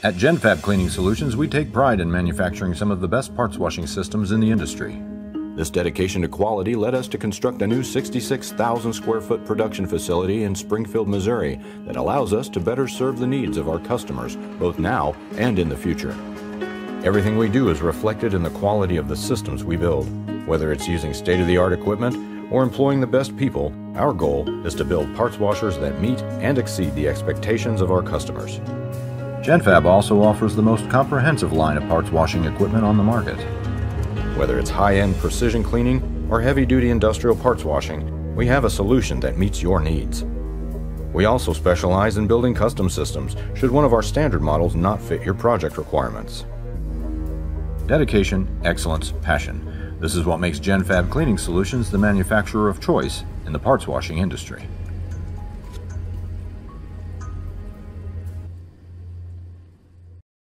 At Jenfab Cleaning Solutions, we take pride in manufacturing some of the best parts washing systems in the industry. This dedication to quality led us to construct a new 66,000 square foot production facility in Springfield, Missouri that allows us to better serve the needs of our customers, both now and in the future. Everything we do is reflected in the quality of the systems we build. Whether it's using state-of-the-art equipment or employing the best people, our goal is to build parts washers that meet and exceed the expectations of our customers. Jenfab also offers the most comprehensive line of parts washing equipment on the market. Whether it's high-end precision cleaning or heavy-duty industrial parts washing, we have a solution that meets your needs. We also specialize in building custom systems should one of our standard models not fit your project requirements. Dedication, excellence, passion. This is what makes Jenfab Cleaning Solutions the manufacturer of choice in the parts washing industry.